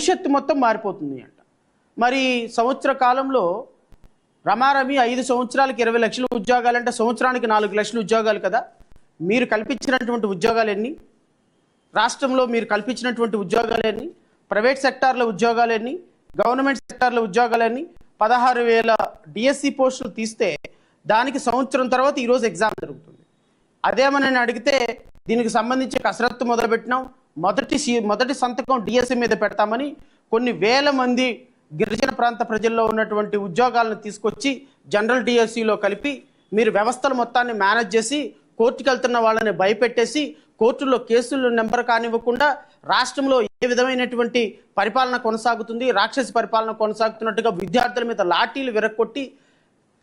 భవిష్యత్తు మొత్తం మారిపోతుంది అంట. మరి సంవత్సర కాలంలో రమారమి 5 సంవత్సరాలకి 20 లక్షల ఉద్యోగాలంటే సంవత్సరానికి 4 లక్షల ఉద్యోగాలు కదా. మీరు కల్పించినటువంటి ఉద్యోగాలు ఎన్ని? రాష్ట్రంలో మీరు కల్పించినటువంటి ఉద్యోగాలు ఎన్ని? ప్రైవేట్ సెక్టార్ల ఉద్యోగాలు ఎన్ని? గవర్నమెంట్ సెక్టార్ల ఉద్యోగాలు ఎన్ని? 16,000 డిఎస్సి పోస్టులు తీస్తే దానికి సంవత్సరం తర్వాత ఈరోజు ఎగ్జామ్ జరుగుతుంది. అదేమని అడిగితే దీనికి సంబంధించి కసరత్తు మొదలుపెట్టినాం, మొదటి సంతకం డిఎస్సి మీద పెడతామని కొన్ని వేల మంది గిరిజన ప్రాంత ప్రజల్లో ఉన్నటువంటి ఉద్యోగాలను తీసుకొచ్చి జనరల్ డిఎస్సిలో కలిపి మీరు వ్యవస్థల మొత్తాన్ని మేనేజ్ చేసి కోర్టుకు వెళ్తున్న వాళ్ళని భయపెట్టేసి కోర్టుల్లో కేసులు నెంబర్ కానివ్వకుండా రాష్ట్రంలో ఏ విధమైనటువంటి పరిపాలన కొనసాగుతుంది, రాక్షసి పరిపాలన కొనసాగుతున్నట్టుగా విద్యార్థుల మీద లాఠీలు విరక్కొట్టి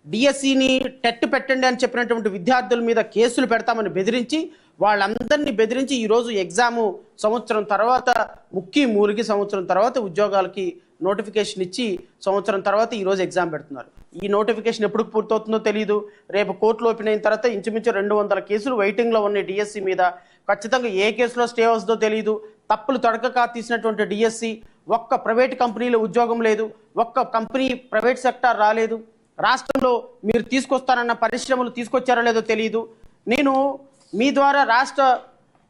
డిఎస్సిని టెట్ పెట్టండి అని చెప్పినటువంటి విద్యార్థుల మీద కేసులు పెడతామని బెదిరించి వాళ్ళందరినీ బెదిరించి ఈరోజు ఎగ్జాము సంవత్సరం తర్వాత మూలిగి సంవత్సరం తర్వాత ఉద్యోగాలకి నోటిఫికేషన్ ఇచ్చి సంవత్సరం తర్వాత ఈరోజు ఎగ్జామ్ పెడుతున్నారు. ఈ నోటిఫికేషన్ ఎప్పుడు పూర్తవుతుందో తెలియదు. రేపు కోర్టులో ఓపెన్ అయిన తర్వాత ఇంచుమించు 200 కేసులు వెయిటింగ్లో ఉన్నాయి డిఎస్సి మీద. ఖచ్చితంగా ఏ కేసులో స్టే వస్తుందో తెలియదు. తప్పులు తడకక తీసినటువంటి డిఎస్సి, ఒక్క ప్రైవేట్ కంపెనీలో ఉద్యోగం లేదు, ఒక్క కంపెనీ ప్రైవేట్ సెక్టార్ రాలేదు. రాష్ట్రంలో మీరు తీసుకొస్తానన్న పరిశ్రమలు తీసుకొచ్చారో లేదో తెలియదు. నేను మీ ద్వారా రాష్ట్ర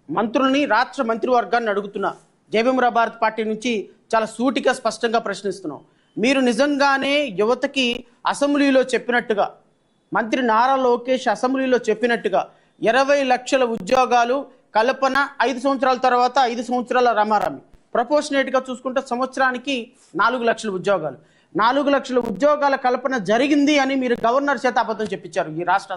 మంత్రుల్ని, రాష్ట్ర మంత్రివర్గాన్ని అడుగుతున్నా. జయభీమరావు భారత్ పార్టీ నుంచి చాలా సూటిగా స్పష్టంగా ప్రశ్నిస్తున్నాం. మీరు నిజంగానే యువతకి అసెంబ్లీలో చెప్పినట్టుగా, మంత్రి నారా లోకేష్ అసెంబ్లీలో చెప్పినట్టుగా 20 లక్షల ఉద్యోగాలు కల్పన 5 సంవత్సరాల తర్వాత 5 సంవత్సరాల రమారమి ప్రపోర్షనేట్గా చూసుకుంటే సంవత్సరానికి 4 లక్షల ఉద్యోగాలు, 4 లక్షల ఉద్యోగాల కల్పన జరిగింది అని మీరు గవర్నర్ చేత అబద్ధం చెప్పించారు. ఈ రాష్ట్ర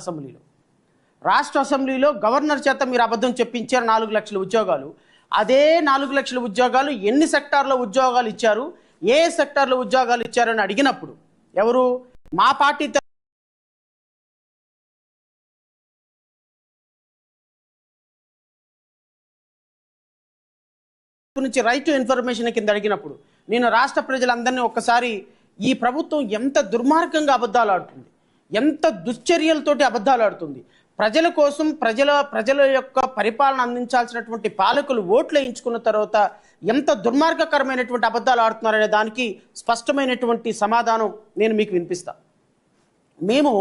అసెంబ్లీలో గవర్నర్ చేత మీరు అబద్ధం చెప్పించారు. 4 లక్షల ఉద్యోగాలు. అదే 4 లక్షల ఉద్యోగాలు ఎన్ని సెక్టార్లో ఉద్యోగాలు ఇచ్చారు, ఏ సెక్టార్లో ఉద్యోగాలు ఇచ్చారని అడిగినప్పుడు ఎవరు? మా పార్టీ నుంచి రైట్ టు ఇన్ఫర్మేషన్ కింద అడిగినప్పుడు నేను రాష్ట్ర ప్రజలందరినీ ఒక్కసారి ఈ ప్రభుత్వం ఎంత దుర్మార్గంగా అబద్ధాలు ఆడుతుంది, ఎంత దుశ్చర్యలతోటి అబద్ధాలు ఆడుతుంది, ప్రజల కోసం ప్రజల యొక్క పరిపాలన అందించాల్సినటువంటి పాలకులు ఓట్లు వేయించుకున్న తర్వాత ఎంత దుర్మార్గకరమైనటువంటి అబద్ధాలు ఆడుతున్నారనే దానికి స్పష్టమైనటువంటి సమాధానం నేను మీకు వినిపిస్తా. మేము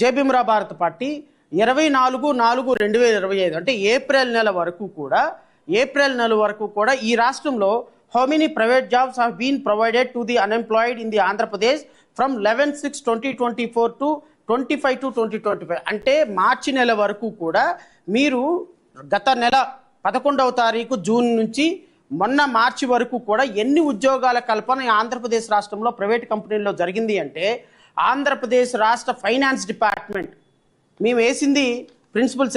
జయభీమరావు భారత్ పార్టీ 24/4/2025 అంటే ఏప్రిల్ నెల వరకు కూడా ఈ రాష్ట్రంలో how many private jobs have been provided to the unemployed in the Andhra Pradesh from 11/6/2024 to 25/2/2025 అంటే మార్చి నెల వరకు కూడా మీరు గత నెల 11వ తారీఖు జూన్ నుంచి మొన్న మార్చి వరకు కూడా ఎన్ని ఉద్యోగాల కల్పన ఆంధ్రప్రదేశ్ రాష్ట్రంలో ప్రైవేట్ కంపెనీల్లో జరిగింది అంటే ఆంధ్రప్రదేశ్ రాష్ట్ర ఫైనాన్స్ డిపార్ట్మెంట్ మేము వేసింది ప్రిన్సిపల్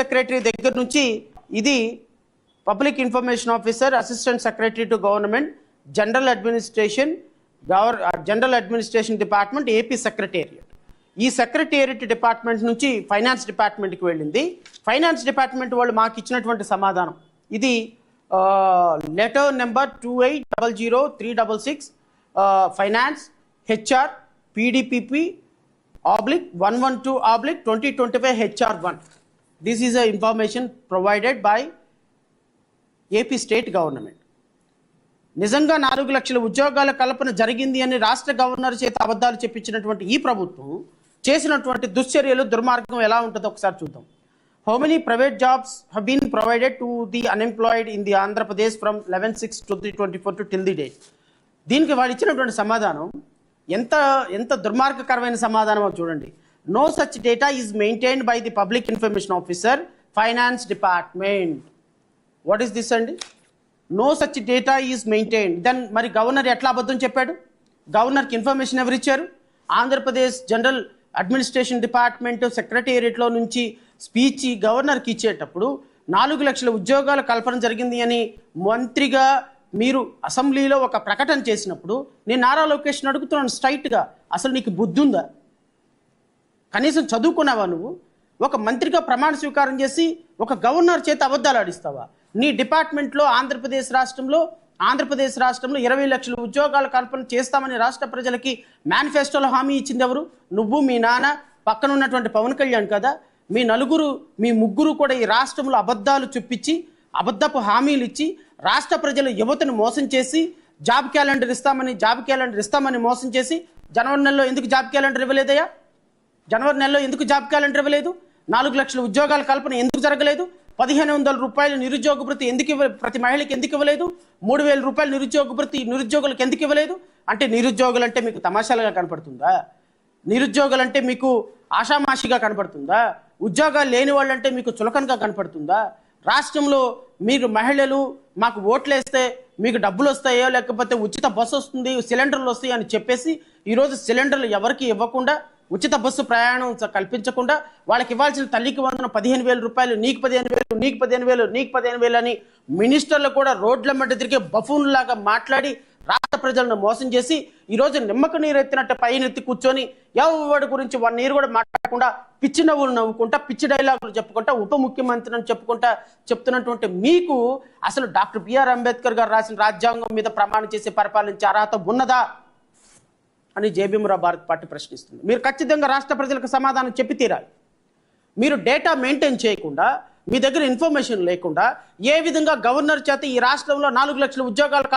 సెక్రటరీ దగ్గర నుంచి ఇది public information officer, assistant secretary to government, general administration department, AP secretariat. ఈ సెక్రటేరియట్ డిపార్ట్మెంట్ నుంచి ఫైనాన్స్ డిపార్ట్మెంట్కి వెళ్ళింది. ఫైనాన్స్ డిపార్ట్మెంట్ వాళ్ళు మాకు ఇచ్చినటువంటి సమాధానం ఇది letter number 28000366 finance HR PDPP /112/2025 HR1. This is a information provided by AP state government. నిజంగా 4 లక్షల ఉద్యోగాల కల్పన జరిగింది అని రాష్ట్ర గవర్నర్ చేత అబద్ధాలు చెప్పించినటువంటి ఈ ప్రభుత్వం చేసినటువంటి దుశ్చర్యలు, దుర్మార్గం ఎలా ఉంటుందో ఒకసారి చూద్దాం. How many private jobs have been provided to the unemployed in the Andhra Pradesh from 11/6/2024 to till the date. దీనికి వాళ్ళు ఇచ్చినటువంటి సమాధానం ఎంత దుర్మార్గకరమైన సమాధానం చూడండి. No such data is maintained by the public information officer, finance department. What is this అండి? No such data is maintained. Then మరి గవర్నర్ ఎట్లా అబద్ధం చెప్పాడు? గవర్నర్కి ఇన్ఫర్మేషన్ ఎవరు ఇచ్చారు? ఆంధ్రప్రదేశ్ జనరల్ అడ్మినిస్ట్రేషన్ డిపార్ట్మెంట్ సెక్రటేరియట్లో నుంచి స్పీచ్ గవర్నర్కి ఇచ్చేటప్పుడు 4 లక్షల ఉద్యోగాల కల్పన జరిగింది అని మంత్రిగా మీరు అసెంబ్లీలో ఒక ప్రకటన చేసినప్పుడు నేను నారా లోకేష్ని అడుగుతున్నాను స్ట్రైట్గా, అసలు నీకు బుద్ధి ఉందా? కనీసం చదువుకున్నావా నువ్వు? ఒక మంత్రిగా ప్రమాణ స్వీకారం చేసి ఒక గవర్నర్ చేత అబద్ధాలు ఆడిస్తావా? నీ డిపార్ట్మెంట్లో ఆంధ్రప్రదేశ్ రాష్ట్రంలో 20 లక్షల ఉద్యోగాల కల్పన చేస్తామని రాష్ట్ర ప్రజలకి మేనిఫెస్టోలో హామీ ఇచ్చింది ఎవరు? నువ్వు, మీ నాన్న, పక్కన ఉన్నటువంటి పవన్ కళ్యాణ్ కదా. మీ ముగ్గురు కూడా ఈ రాష్ట్రంలో అబద్ధాలు చూపించి, అబద్ధపు హామీలు ఇచ్చి రాష్ట్ర ప్రజలు యువతను మోసం చేసి జాబ్ క్యాలెండర్ ఇస్తామని మోసం చేసి జనవరి నెలలో ఎందుకు జాబ్ క్యాలెండర్ ఇవ్వలేదయ్యా? జనవరి నెలలో ఎందుకు జాబ్ క్యాలెండర్ ఇవ్వలేదు? 4 లక్షల ఉద్యోగాల కల్పన ఎందుకు జరగలేదు? 1500 రూపాయలు నిరుద్యోగ భృతి ప్రతి మహిళకి ఎందుకు ఇవ్వలేదు? 3000 రూపాయలు నిరుద్యోగ భృతి నిరుద్యోగులకు ఎందుకు ఇవ్వలేదు? అంటే నిరుద్యోగులు అంటే మీకు తమాషాలుగా కనపడుతుందా? నిరుద్యోగులు అంటే మీకు ఆషామాషిగా కనపడుతుందా? ఉద్యోగాలు లేని వాళ్ళంటే మీకు చులకనగా కనపడుతుందా? రాష్ట్రంలో మీరు మహిళలు మాకు ఓట్లేస్తే మీకు డబ్బులు వస్తాయో, లేకపోతే ఉచిత బస్సు వస్తుంది, సిలిండర్లు వస్తాయి అని చెప్పేసి ఈరోజు సిలిండర్లు ఎవరికి ఇవ్వకుండా, ఉచిత బస్సు ప్రయాణం కల్పించకుండా, వాళ్ళకి ఇవ్వాల్సిన తల్లికి వందన 15,000 రూపాయలు, నీకు 15,000 అని మినిస్టర్లు కూడా రోడ్ల మధ్య తిరిగే బఫూన్ లాగా మాట్లాడి రాష్ట్ర ప్రజలను మోసం చేసి ఈరోజు నిమ్మక నీరు ఎత్తినట్టు పైనెత్తి కూర్చొని ఎవరి గురించి 1 ఇయర్ కూడా మాట్లాడకుండా పిచ్చి నవ్వులు నవ్వుకుంటా, పిచ్చి డైలాగులు చెప్పుకుంటా, ఉప ముఖ్యమంత్రి అని చెప్తున్నటువంటి మీకు అసలు డాక్టర్ బిఆర్ అంబేద్కర్ గారు రాసిన రాజ్యాంగం మీద ప్రమాణం చేసి పరిపాలించే అర్హత ఉన్నదా అని జేబీఎంరావు భారత్ పార్టీ ప్రశ్నిస్తుంది. మీరు ఖచ్చితంగా రాష్ట్ర ప్రజలకు సమాధానం చెప్పి తీరాలి. మీరు డేటా మెయింటైన్ చేయకుండా, మీ దగ్గర ఇన్ఫర్మేషన్ లేకుండా ఏ విధంగా గవర్నర్ చేత ఈ రాష్ట్రంలో 4 లక్షల ఉద్యోగాలు